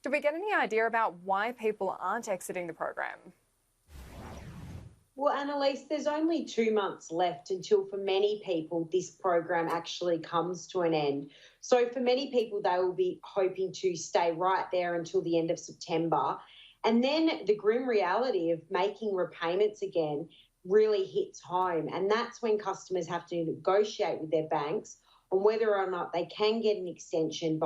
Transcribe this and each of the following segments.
Do we get any idea about why people aren't exiting the program? Well, Annalise, there's only 2 months left until, for many people, this program actually comes to an end. So, for many people, they will be hoping to stay right there until the end of September. And then the grim reality of making repayments again really hits home. And that's when customers have to negotiate with their banks on whether or not they can get an extension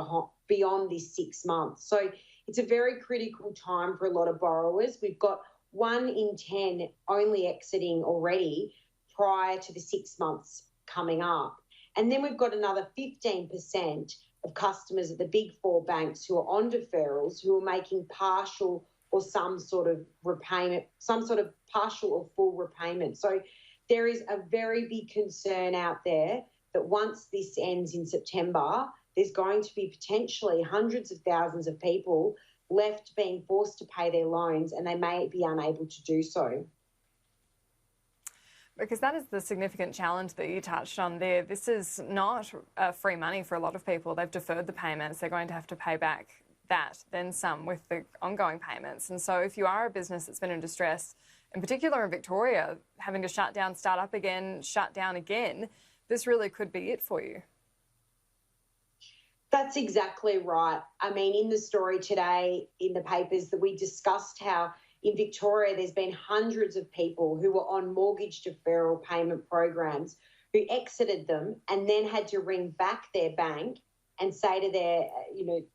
beyond this 6 months. So, it's a very critical time for a lot of borrowers. We've got 1 in 10 only exiting already prior to the 6 months coming up. And then we've got another 15% of customers at the big four banks who are on deferrals who are making partial or some sort of repayment, some sort of partial or full repayment. So there is a very big concern out there that once this ends in September, there's going to be potentially hundreds of thousands of people left being forced to pay their loans, and they may be unable to do so. Because that is the significant challenge that you touched on there. This is not free money for a lot of people. They've deferred the payments. They're going to have to pay back that, then some, with the ongoing payments. And so if you are a business that's been in distress, in particular in Victoria, having to shut down, start up again, shut down again, this really could be it for you. That's exactly right. I mean, in the story today in the papers that we discussed how in Victoria there's been hundreds of people who were on mortgage deferral payment programs who exited them and then had to ring back their bank and say to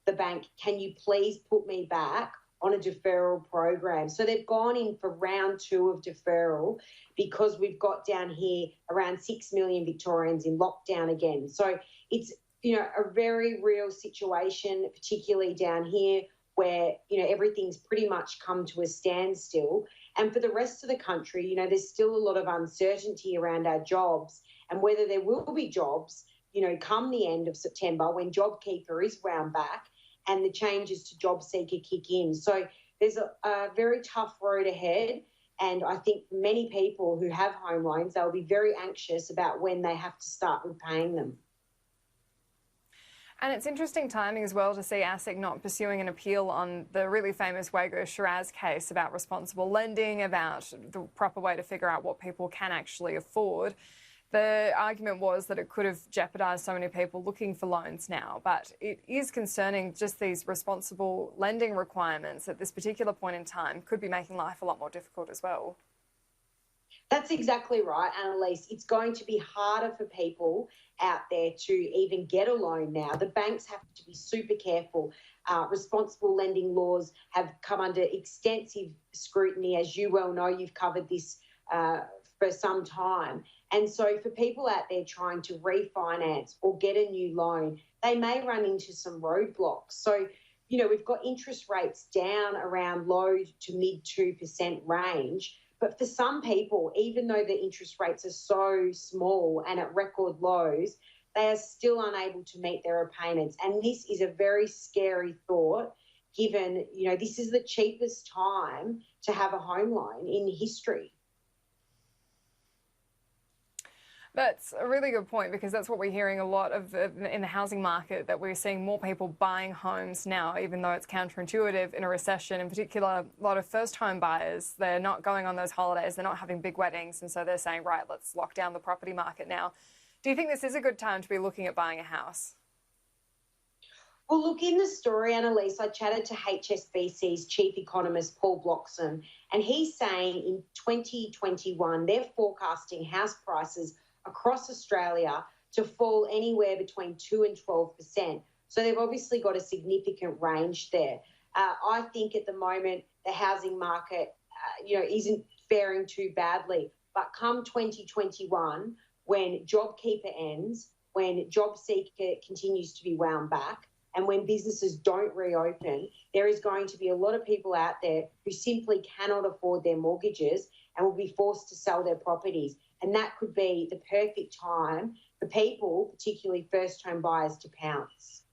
the bank, can you please put me back on a deferral program? So they've gone in for round 2 of deferral because we've got down here around 6 million Victorians in lockdown again. So it's a very real situation, particularly down here where, everything's pretty much come to a standstill. And for the rest of the country, there's still a lot of uncertainty around our jobs and whether there will be jobs, come the end of September when JobKeeper is wound back and the changes to JobSeeker kick in. So there's a very tough road ahead. And I think for many people who have home loans, they'll be very anxious about when they have to start repaying them. And it's interesting timing as well to see ASIC not pursuing an appeal on the really famous Wago Shiraz case about responsible lending, about the proper way to figure out what people can actually afford. The argument was that it could have jeopardised so many people looking for loans now, but it is concerning just these responsible lending requirements at this particular point in time could be making life a lot more difficult as well. That's exactly right, Annalise. It's going to be harder for people out there to even get a loan now. The banks have to be super careful. Responsible lending laws have come under extensive scrutiny. As you well know, you've covered this for some time. And so for people out there trying to refinance or get a new loan, they may run into some roadblocks. So, we've got interest rates down around low to mid 2% range. But for some people, even though the interest rates are so small and at record lows, they are still unable to meet their repayments. And this is a very scary thought, given, this is the cheapest time to have a home loan in history. That's a really good point, because that's what we're hearing a lot of in the housing market, that we're seeing more people buying homes now, even though it's counterintuitive in a recession. In particular, a lot of first home buyers, they're not going on those holidays, they're not having big weddings, and so they're saying, right, let's lock down the property market now. Do you think this is a good time to be looking at buying a house? Well, look, in the story, Annalise, I chatted to HSBC's chief economist, Paul Bloxham, and he's saying in 2021, they're forecasting house prices across Australia to fall anywhere between 2 and 12%. So they've obviously got a significant range there. I think at the moment the housing market, isn't faring too badly. But come 2021, when JobKeeper ends, when JobSeeker continues to be wound back, and when businesses don't reopen, there is going to be a lot of people out there who simply cannot afford their mortgages and will be forced to sell their properties. And that could be the perfect time for people, particularly first home buyers, to pounce.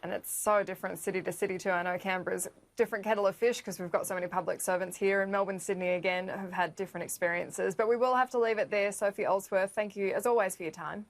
And it's so different city to city too. I know Canberra's a different kettle of fish because we've got so many public servants here, and Melbourne, Sydney again have had different experiences. But we will have to leave it there. Sophie Olsworth, thank you as always for your time.